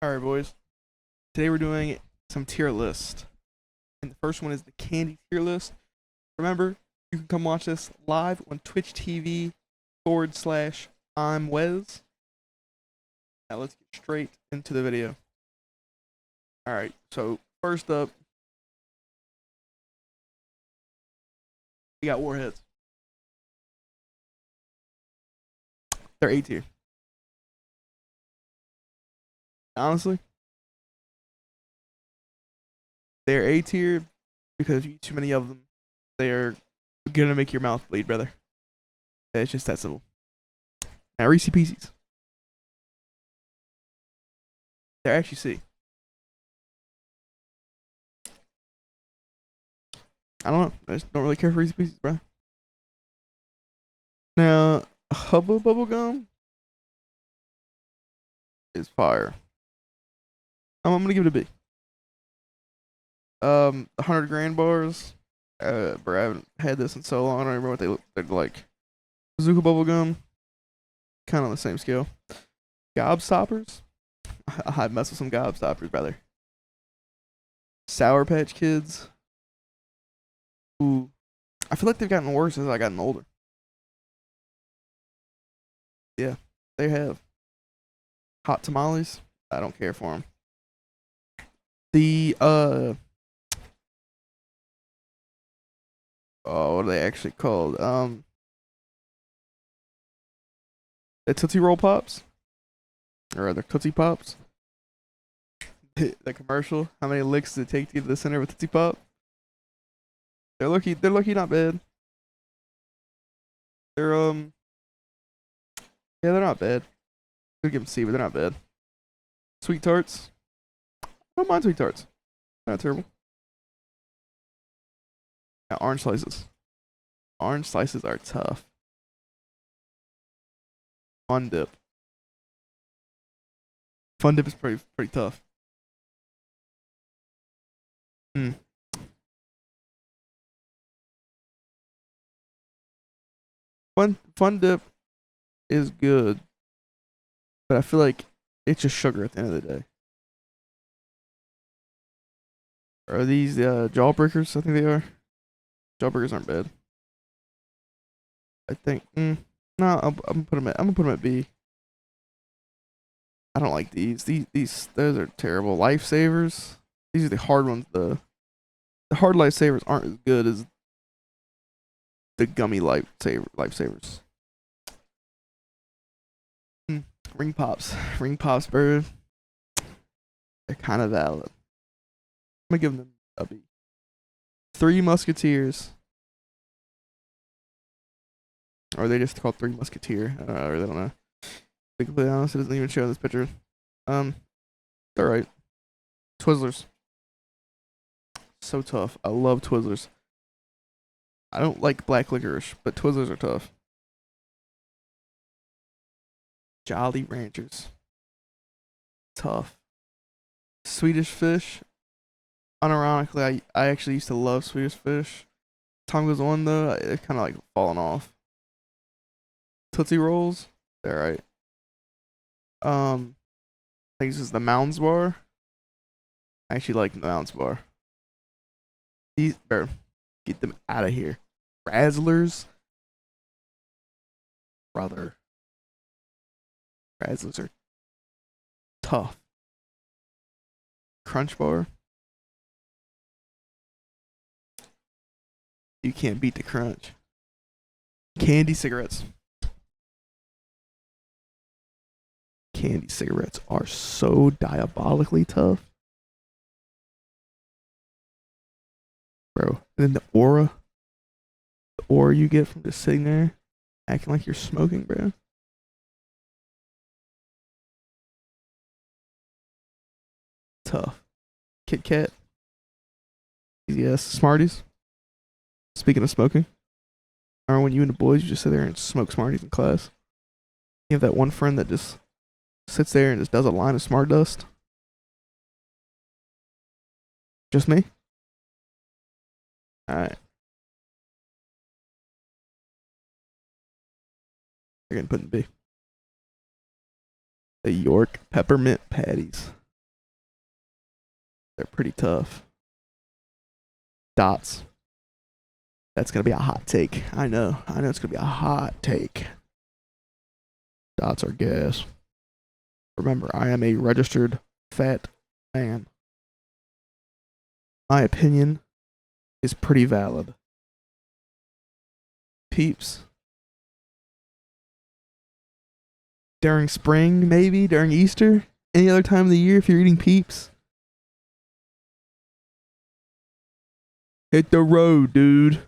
Alright, boys. Today we're doing some tier list. And the first one is the candy tier list. Remember, you can come watch this live on Twitch TV /imWesz. Now let's get straight into the video. Alright, so first up, we got Warheads. They're A tier. Honestly, they're A tier because if you eat too many of them, they're gonna make your mouth bleed, brother. It's just that simple. Now Reese Pieces. They're actually C. I don't know. I just don't really care for Reese Pieces, bro. Now, Hubba Bubblegum is fire. I'm gonna give it a B. 100 grand bars. Bro, I haven't had this in so long. I don't remember what they're like. Bazooka Bubblegum, kind of on the same scale. Gobstoppers. I mess with some Gobstoppers, brother. Sour Patch Kids. Ooh, I feel like they've gotten worse as I gotten older. Yeah, they have. Hot tamales. I don't care for them. The oh, what are they actually called? The Tootsie Roll Pops, or the Tootsie Pops. The commercial. How many licks does it take to get to the center of a Tootsie Pop? They're lucky. They're lucky. Not bad. They're yeah, they're not bad. Could give them C, but they're not bad. Sweet Tarts. I don't mind Sweet Tarts. They're not terrible. Now, orange slices. Orange slices are tough. Fun Dip. Fun Dip is pretty tough. Hmm. Fun Dip is good, but I feel like it's just sugar at the end of the day. Are these jawbreakers? I think they are. Jawbreakers aren't bad. I think. No, I'm gonna put them at. I'm gonna put them at B. I don't like these. Those are terrible. Lifesavers. These are the hard ones. The hard lifesavers aren't as good as the gummy lifesavers. Ring pops. Ring pops, bro. They're kind of valid. I'm gonna give them a B. Three Musketeers. Or are they just called Three Musketeer? I really don't know. To be completely honest, it doesn't even show in this picture. Alright. Twizzlers. So tough. I love Twizzlers. I don't like black licorice, but Twizzlers are tough. Jolly Ranchers. Tough. Swedish Fish. Unironically, I actually used to love Swedish Fish. Time goes on though, it's kind of like falling off. Tootsie Rolls. They're right. I think this is the Mounds bar. I actually like the Mounds bar. These are, get them out of here. Razzlers. Brother. Razzlers are tough. Crunch bar. You can't beat the crunch. Candy cigarettes. Candy cigarettes are so diabolically tough. Bro. And then the aura. The aura you get from just sitting there acting like you're smoking, bro. Tough. Kit Kat. Yes, Smarties. Speaking of smoking, remember when you and the boys you just sit there and smoke Smarties in class? You have that one friend that just sits there and just does a line of Smart Dust. Just me? Alright. You're gonna put in B. The York Peppermint Patties. They're pretty tough. Dots. That's gonna be a hot take. I know. I know it's gonna be a hot take. Dots are gas. Remember, I am a registered fat man. My opinion is pretty valid. Peeps. During spring, maybe during Easter, any other time of the year, if you're eating peeps, hit the road, dude.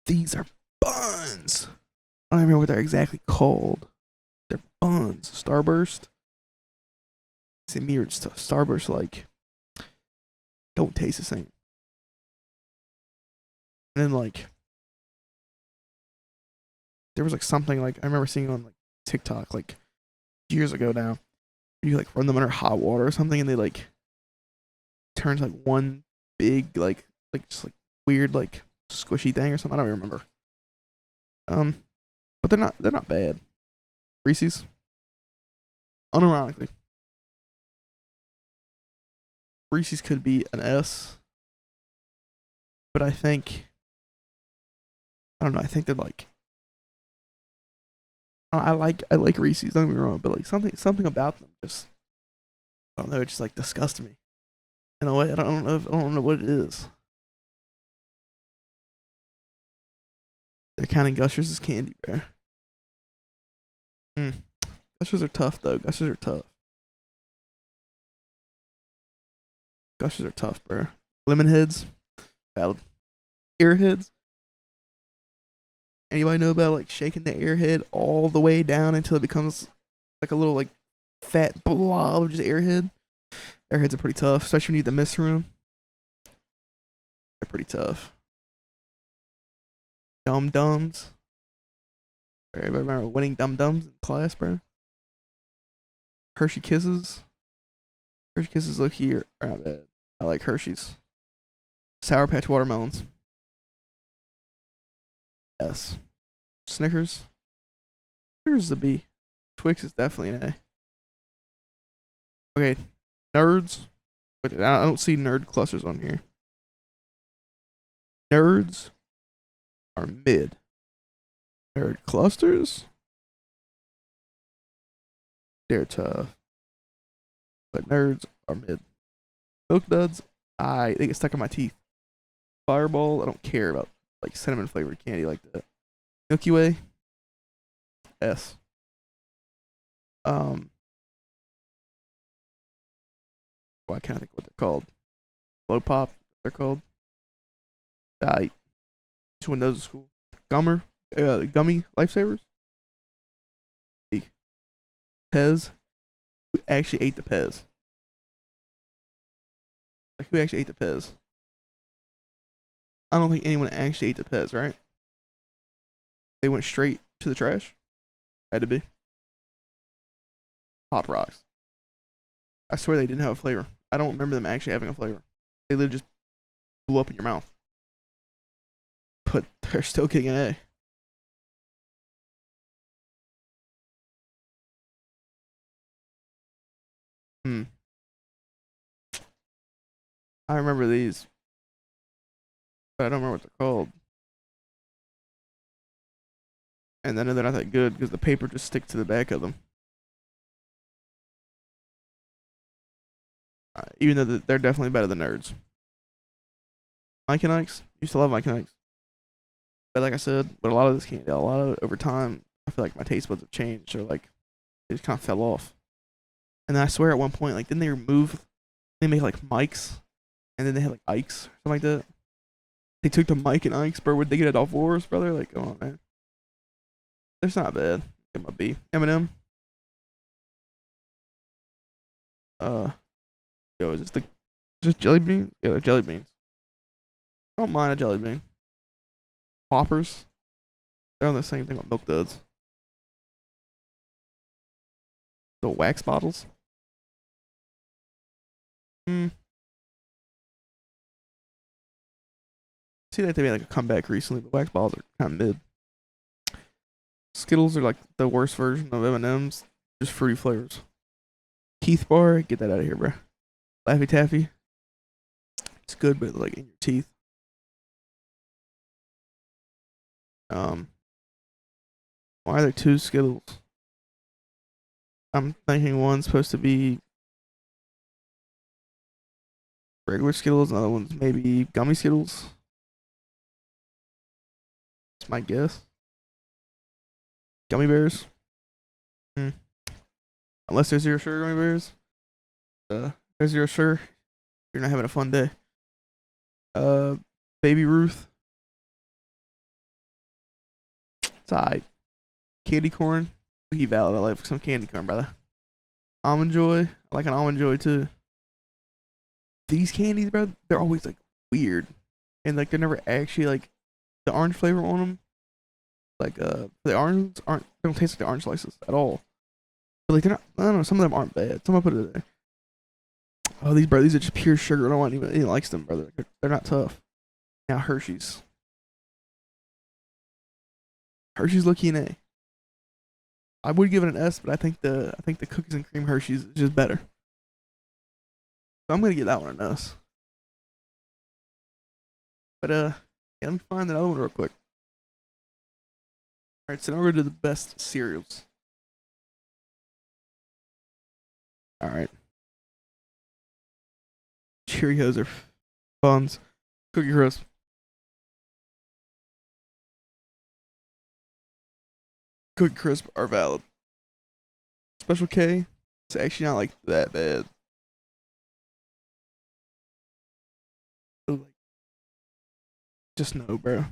These are buns. I don't even remember what they're exactly called. They're buns. Starburst. It's a mirrored stuff. Starburst like don't taste the same. And then like there was like something like I remember seeing on like TikTok like years ago now. You like run them under hot water or something, and they like turns like one big like just like weird like squishy thing or something. I don't even remember. But they're not bad. Reese's, unironically, Reese's could be an S, but I think I don't know. I think they're like I like Reese's. Don't get me wrong, but like something about them just I don't know. It just like disgusts me in a way. I don't know what it is. They're counting Gushers as candy, bro. Mm. Gushers are tough though. Gushers are tough. Gushers are tough, bro. Lemon heads, valid. Airheads. Anybody know about like shaking the airhead all the way down until it becomes like a little like fat blob of just airhead? Airheads are pretty tough, especially when you eat the mist room. They're pretty tough. Dum Dums. Everybody remember winning Dum Dums in class, bro? Hershey Kisses. Hershey Kisses look here. Are not bad. I like Hershey's. Sour Patch Watermelons. S. Snickers. Snickers is a B. Twix is definitely an A. Okay, nerds. Wait, I don't see nerd clusters on here. Nerds are mid. Nerd clusters? They're tough. But nerds are mid. Milk Duds, they get stuck in my teeth. Fireball, I don't care about like cinnamon flavored candy like that. Milky Way, S. Well, I can't think what they're called. Blow Pop, they're called. Each one of those is cool. Gummy lifesavers. Pez. Who actually ate the Pez? Like who actually ate the Pez? I don't think anyone actually ate the Pez, right? They went straight to the trash. Had to be. Pop Rocks. I swear they didn't have a flavor. I don't remember them actually having a flavor. They literally just blew up in your mouth. But they're still getting an A. Hmm. I remember these, but I don't remember what they're called. And I know they're not that good because the paper just sticks to the back of them. Even though they're definitely better than nerds. Mike and Ike's. Used to love Mike and Ike's. But like I said, with a lot of this candy, a lot of it over time, I feel like my taste buds have changed or like they just kind of fell off. And then I swear at one point, like, didn't they remove, they make like Mike's and then they had like Ike's or something like that? They took the Mike and Ike's, bro. Would they get it off Wars, brother? Like, come on, man. It's not bad. It might be. Eminem. Yo, is this jelly bean? Yeah, they're jelly beans. I don't mind a jelly bean. Poppers. They're on the same thing with Milk Duds. The wax bottles. Hmm. See that they made like a comeback recently, but wax bottles are kind of mid. Skittles are like the worst version of M&M's, just fruity flavors. Keith bar, get that out of here, bro. Laffy Taffy, it's good, but like in your teeth. Why are there two Skittles? I'm thinking one's supposed to be regular Skittles, another one's maybe gummy Skittles. That's my guess. Gummy bears. Hmm. Unless there's zero sugar gummy bears. There's zero sugar. You're not having a fun day. Baby Ruth. It's alright. Candy corn. He valid. I like some candy corn, brother. Almond Joy. I like an almond joy too. These candies, bro, they're always like weird, and like they're never actually like the orange flavor on them. Like the orange aren't they don't taste like the orange slices at all. But like they're not. I don't know. Some of them aren't bad. Some I put it there. Oh, these are just pure sugar. I don't want anyone likes them, brother. They're not tough. Now Hershey's. Hershey's low key an A. I would give it an S, but I think the cookies and cream Hershey's is just better. So I'm gonna give that one an S. But yeah, let me find that other one real quick. Alright, so now we're gonna do the best cereals. Alright. Cheerios are buns. Cookie Crisp. Cookie Crisp are valid. Special K, it's actually not like that bad. So, like, just no, bro.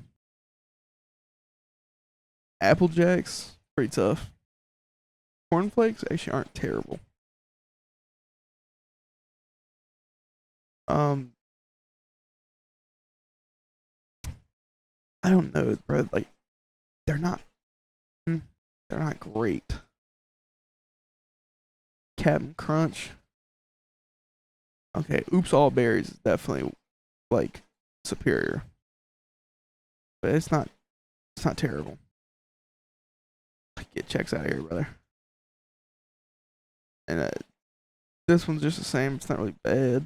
Apple Jacks, pretty tough. Cornflakes actually aren't terrible. Um, I don't know, bro. Like, they're not, they're not great. Captain Crunch. Okay, Oops All Berries is definitely like superior, but it's not. It's not terrible. Get checks out of here, brother. And this one's just the same. It's not really bad.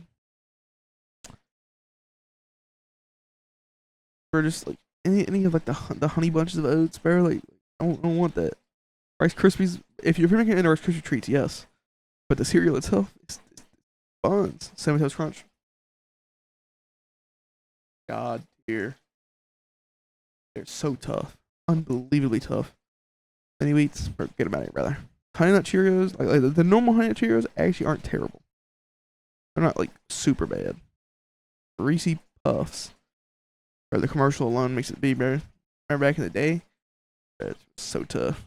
Or just like any of like the honey bunches of oats, bro. Like I don't want that. Rice Krispies. If you're making it into Rice Krispie treats, yes. But the cereal itself, it's buns. Cinnamon Toast Crunch. God tier. They're so tough. Unbelievably tough. Any wheats, get them out of here, brother. Honey Nut Cheerios, like the normal Honey Nut Cheerios, actually aren't terrible. They're not like super bad. Reese Puffs, or the commercial alone makes it be, bro. Remember back in the day? It's so tough.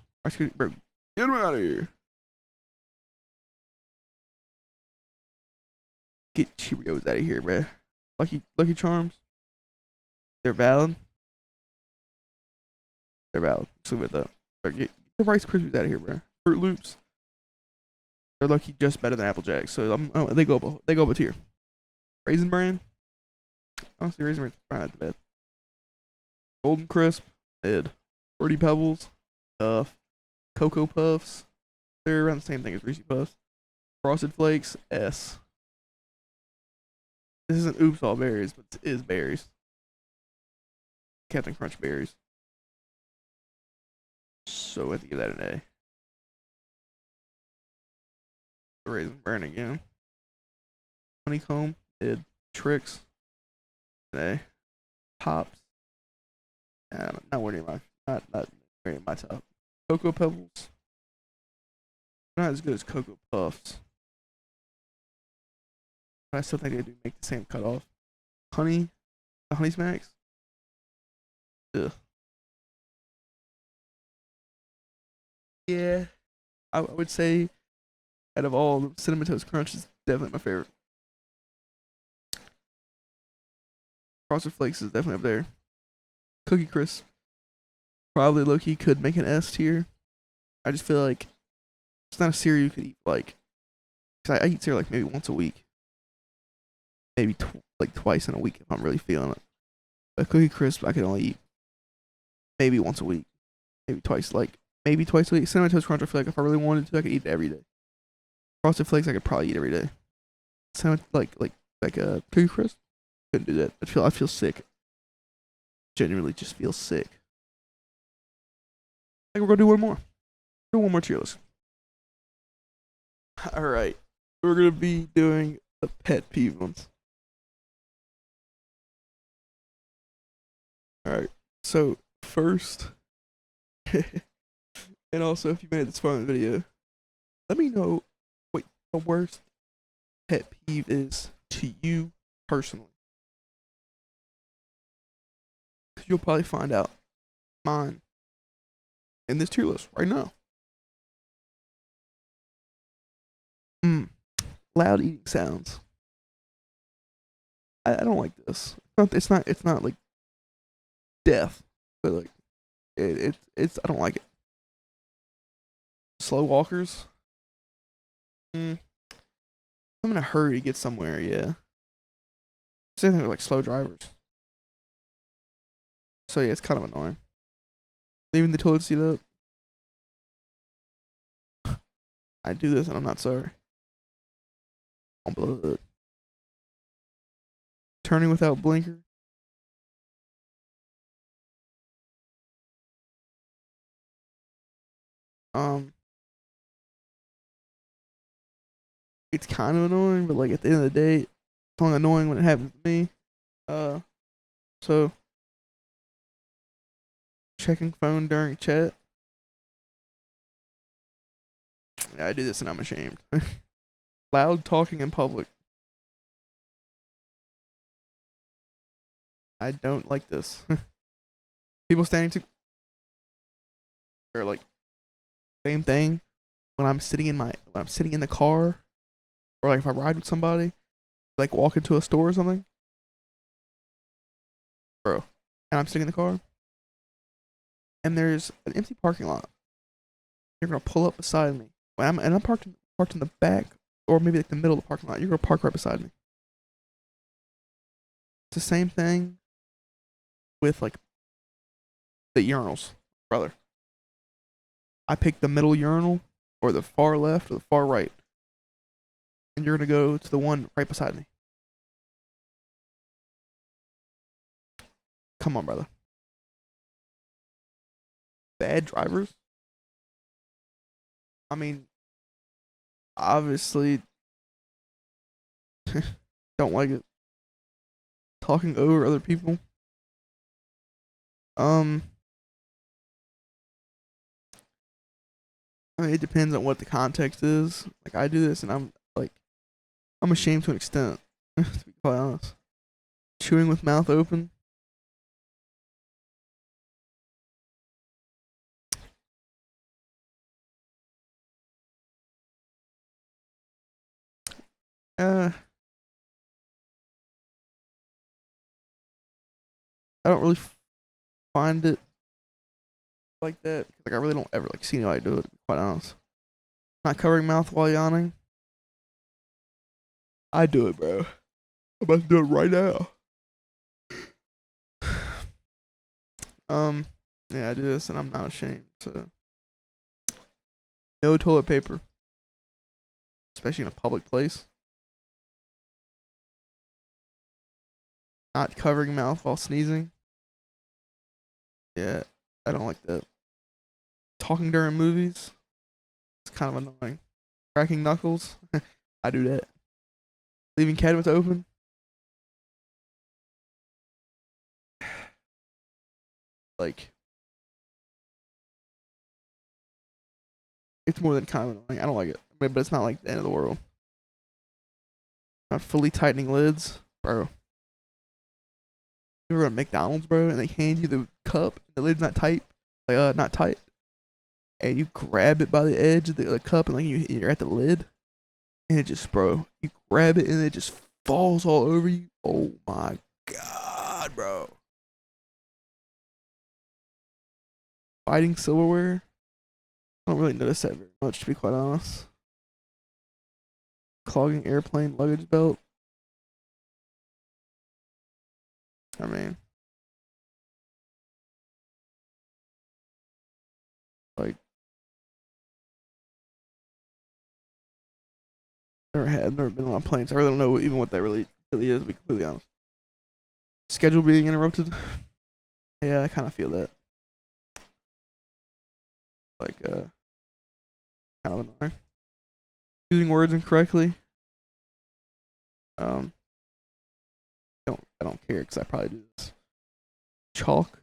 Bro, get them out of here. Get Cheerios out of here, bro. Lucky Charms. They're valid. They're valid. So with that, get the Rice Krispies out of here, bro. Fruit Loops. They're lucky just better than Apple Jacks, so they go up a tier. Raisin Bran. Honestly, Raisin Bran's fine at the bed. Golden Crisp, mid. Fruity Pebbles, tough. Cocoa Puffs, they're around the same thing as Reese's Puffs. Frosted Flakes, S. This isn't Oops All Berries, but it is berries. Captain Crunch berries. So I have to give that an A. Raisin Bran again. Honeycomb, mid. Tricks, an A. Pops, not winning my not winning my top. Cocoa Pebbles, not as good as Cocoa Puffs. But I still think they do make the same cutoff. The Honey Smacks. Ugh. Yeah, I would say out of all, the Cinnamon Toast Crunch is definitely my favorite. Frosted Flakes is definitely up there. Cookie Crisp, probably low-key could make an S tier. I just feel like it's not a cereal you could eat like. Cause I eat cereal like maybe once a week, maybe like twice in a week if I'm really feeling it. But Cookie Crisp I could only eat maybe once a week, maybe twice a week. Cinnamon Toast Crunch I feel like if I really wanted to I could eat it every day. Frosted Flakes I could probably eat every day. Sound like a Cookie Crisp. Couldn't do that. I feel sick. Genuinely just feel sick. I think we're gonna do one more. Do one more tier list. All right, we're gonna be doing the pet peeve ones. All right. So first, and also if you made it this far in the video, let me know what the worst pet peeve is to you personally. You'll probably find out mine in this tier list right now. Loud eating sounds. I don't like this. It's not like death, but like it's I don't like it. Slow walkers. I'm in a hurry to get somewhere. Yeah. Same thing with like slow drivers. So yeah, it's kind of annoying. Leaving the toilet seat up. I do this and I'm not sorry. On blood. Turning without blinker. Um, it's kind of annoying, but like at the end of the day, it's only annoying when it happens to me. Uh, so checking phone during chat. Yeah, I do this and I'm ashamed. Loud talking in public. I don't like this. People standing to or like same thing when I'm sitting in the car or like if I ride with somebody, like walk into a store or something, bro, and I'm sitting in the car and there's an empty parking lot. You're gonna pull up beside me. I'm parked in the back or maybe like the middle of the parking lot. You're gonna park right beside me. It's the same thing with like the urinals, brother. I pick the middle urinal or the far left or the far right, and you're gonna go to the one right beside me. Come on, brother. Bad drivers. I mean, obviously, don't like it. Talking over other people. Um, I mean, it depends on what the context is. Like, I do this, and I'm ashamed to an extent. To be quite honest, chewing with mouth open. Uh, I don't really find it like that. Like, I really don't ever like see anybody do it. To be quite honest, not covering mouth while yawning. I do it, bro. I'm about to do it right now. Yeah, I do this, and I'm not ashamed. So, no toilet paper, especially in a public place. Not covering mouth while sneezing. Yeah, I don't like that. Talking during movies. It's kind of annoying. Cracking knuckles. I do that. Leaving cabinets open. Like, it's more than kind of annoying. I don't like it. But it's not like the end of the world. Not fully tightening lids. Bro. You ever go to McDonald's, bro, and they hand you the cup, the lid's not tight. Like, not tight. And you grab it by the edge of the cup, and like you're at the lid. And it just, bro, you grab it, and it just falls all over you. Oh my God, bro. Fighting silverware. I don't really notice that very much, to be quite honest. Clogging airplane luggage belt. I mean, like, Never been on planes. I really don't know even what that really is, to be completely honest. Schedule being interrupted. Yeah, I kind of feel that. Like, kind of annoying. Using words incorrectly. Um, I don't care because I probably do this. Chalk.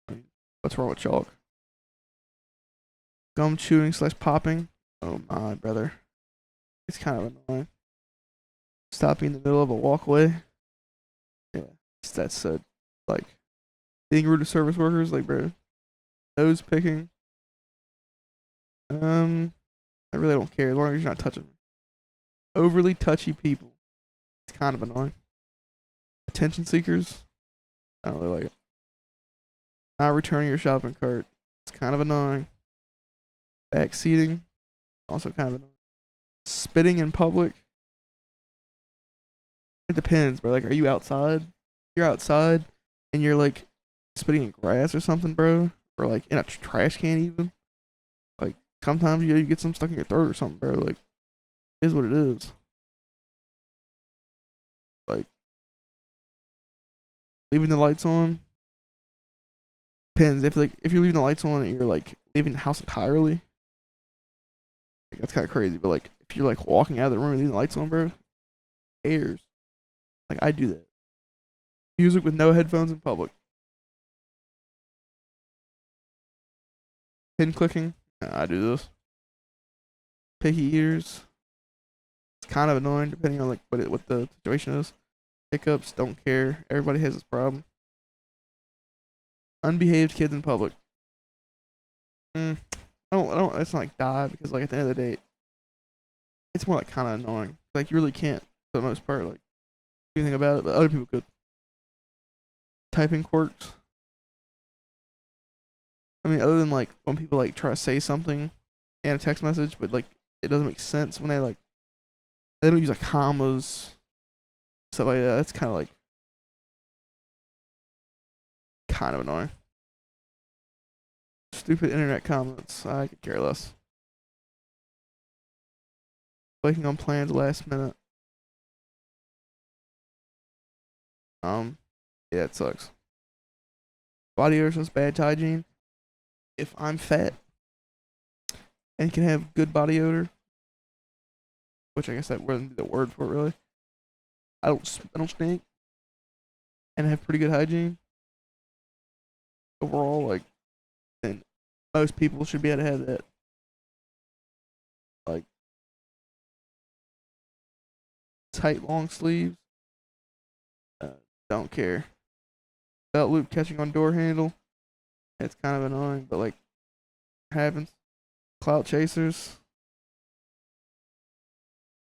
I mean, what's wrong with chalk? Gum chewing / popping. Oh my brother. It's kind of annoying. Stopping in the middle of a walkway. Yeah, that's like being rude to service workers. Like, bro, nose picking. I really don't care as long as you're not touching me. Overly touchy people. It's kind of annoying. Attention seekers. I don't really like it. Not returning your shopping cart. It's kind of annoying. Backseating. Also kind of annoying. Spitting in public. It depends, bro. Like, are you outside? You're outside and you're like spitting in grass or something, bro. Or like in a trash can even. Like sometimes you get some stuck in your throat or something, bro. Like, it is what it is. Like leaving the lights on. Depends if you're leaving the lights on and you're like leaving the house entirely. Like, that's kind of crazy. But like if you're like walking out of the room and leaving the lights on, bro, airs. Like I do that. Music with no headphones in public. Pin clicking. I do this. Picky ears. It's kind of annoying depending on like what the situation is. Hiccups. Don't care. Everybody has this problem. Unbehaved kids in public. I don't. It's not like die because like at the end of the day, it's more like kind of annoying. Like you really can't for the most part like do anything about it, but other people could. Typing quirks. I mean, other than like when people like try to say something in a text message, but like it doesn't make sense when they don't use like commas, stuff like that. That's kind of annoying. Stupid internet comments. I could care less. Flaking on plans last minute. Yeah, it sucks. Body odor is bad hygiene. If I'm fat and can have good body odor, which I guess that wouldn't be the word for it really. I don't stink and have pretty good hygiene. Overall, like, then most people should be able to have that. Like tight long sleeves. Uh, don't care. Belt loop catching on door handle. It's kind of annoying, but like happens. Clout chasers.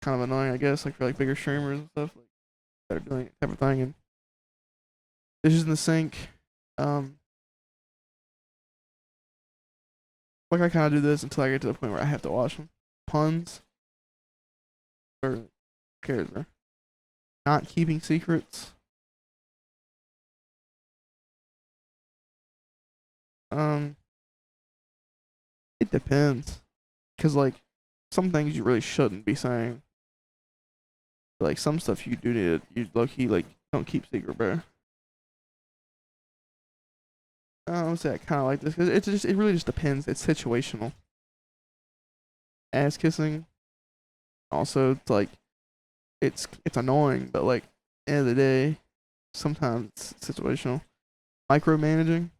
Kind of annoying, I guess, like for like bigger streamers and stuff, like that are doing type of thing. And dishes in the sink. Um, like I kind of do this until I get to the point where I have to wash them. Puns. Or who cares, bro? Not keeping secrets. Um, it depends, cause like some things you really shouldn't be saying. Like some stuff you do need to, you low key like don't keep secret, bro. I don't say I kind of like this because it really just depends. It's situational. Ass kissing. Also, it's like it's annoying, but like end of the day, sometimes it's situational. Micromanaging.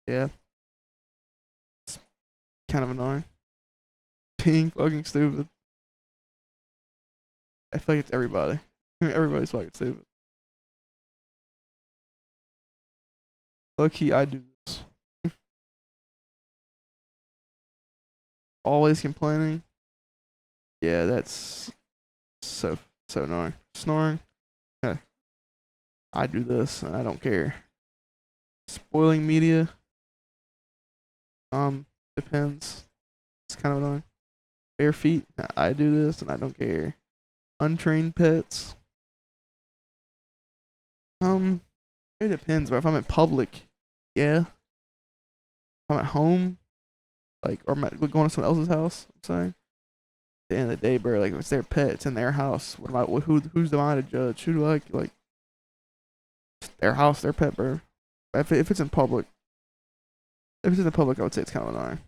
Yeah, it's kind of annoying. Being fucking stupid. I feel like it's everybody. Everybody's fucking stupid. Low key, I do this. Always complaining. Yeah, that's so annoying. Snoring. Yeah, I do this and I don't care. Spoiling media. Depends. It's kind of annoying. Bare feet. I do this and I don't care. Untrained pets. It depends. But if I'm in public, yeah. If I'm at home, like, or going to someone else's house. I'm saying, at the end of the day, bro, like if it's their pet, it's in their house. What am I? Who's the I to judge? Who do I like? It's their house, their pet, bro. If it's in public, if it's in the public, I would say it's kind of annoying.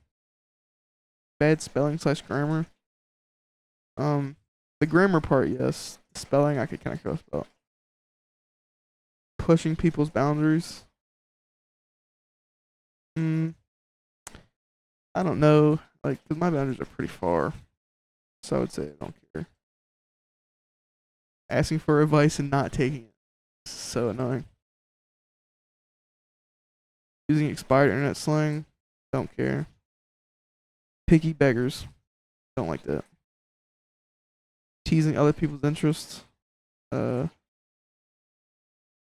Bad spelling slash grammar. The grammar part, yes. The spelling, I could kind of care less about. Pushing people's boundaries. I don't know. Like, 'cause my boundaries are pretty far, so I would say I don't care. Asking for advice and not taking it. So annoying. Using expired internet slang. Don't care. Picky beggars. Don't like that. Teasing other people's interests. Don't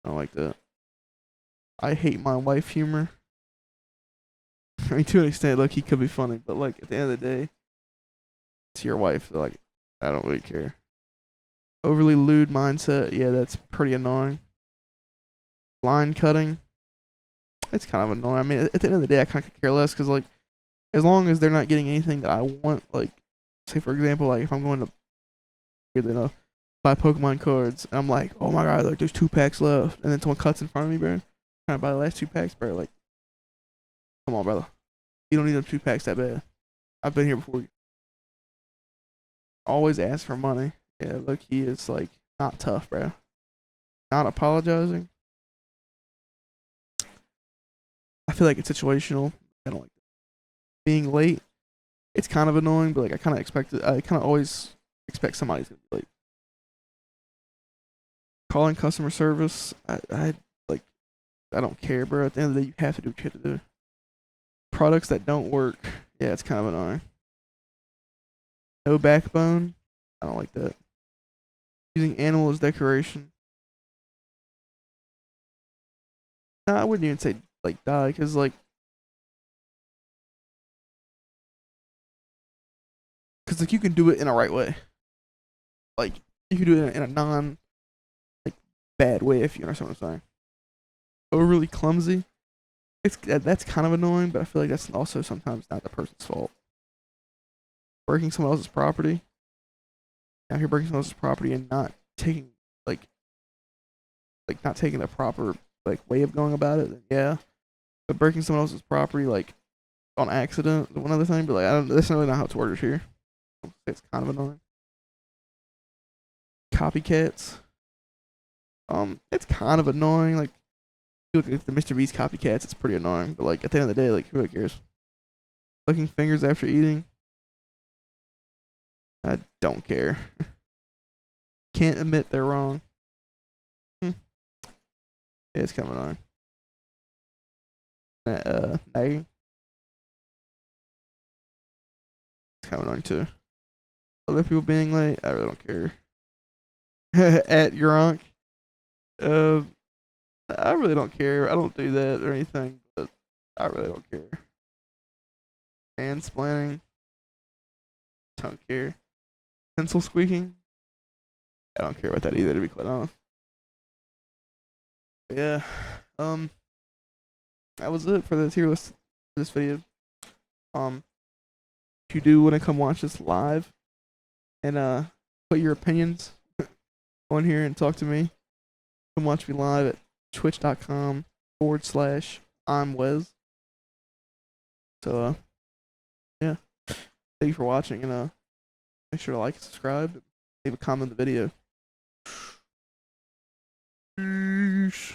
like that. I hate my wife humor. I mean, to an extent, like he could be funny, but like at the end of the day, it's your wife. So, like, I don't really care. Overly lewd mindset. Yeah, that's pretty annoying. Line cutting. It's kind of annoying. I mean, at the end of the day, I kind of care less because like, as long as they're not getting anything that I want, like, say for example, like if I'm going to, you know, buy Pokemon cards, and I'm like, oh my god, like there's 2 packs left, and then someone cuts in front of me, bro. Trying to buy the last 2 packs, bro. Like, come on, brother. You don't need them 2 packs that bad. I've been here before. Always ask for money. Yeah, look, he is like not tough, bro. Not apologizing. I feel like it's situational. I don't like that. Being late. It's kind of annoying, but like I kind of expect it. I kind of always expect somebody's gonna be late. Calling customer service. I like. I don't care, bro. At the end of the day, you have to do what you have to do. Products that don't work. Yeah, it's kind of annoying. No backbone. I don't like that. Using animal as decoration. No, I wouldn't even say like die, because like you can do it in a right way. Like you can do it in a non like bad way if you understand what I'm saying. Overly clumsy. That's kind of annoying, but I feel like that's also sometimes not the person's fault. Breaking someone else's property. Now if you're breaking someone else's property and not taking not taking the proper like way of going about it, then yeah. But breaking someone else's property like on accident is one other thing, but like I don't that's not really not how it's worded here. It's kind of annoying. Copycats. It's kind of annoying. Like, you look at the Mr. Beast copycats, it's pretty annoying. But like at the end of the day, like who really cares? Licking fingers after eating. I don't care. Can't admit they're wrong. Yeah, it's kind of annoying. Nagging. It's kind of annoying too. Other people being late, I really don't care. At your unc. Uh, I really don't care. I don't do that or anything, but I really don't care. Mansplaining. Don't care. Pencil squeaking. I don't care about that either, to be quite honest. But yeah. Um, that was it for the tier list for this video. Um, if you do want to come watch this live and put your opinions on here and talk to me, come watch me live at twitch.com/imWesz. So yeah. Thank you for watching, and make sure to like and subscribe, leave a comment on the video. Peace.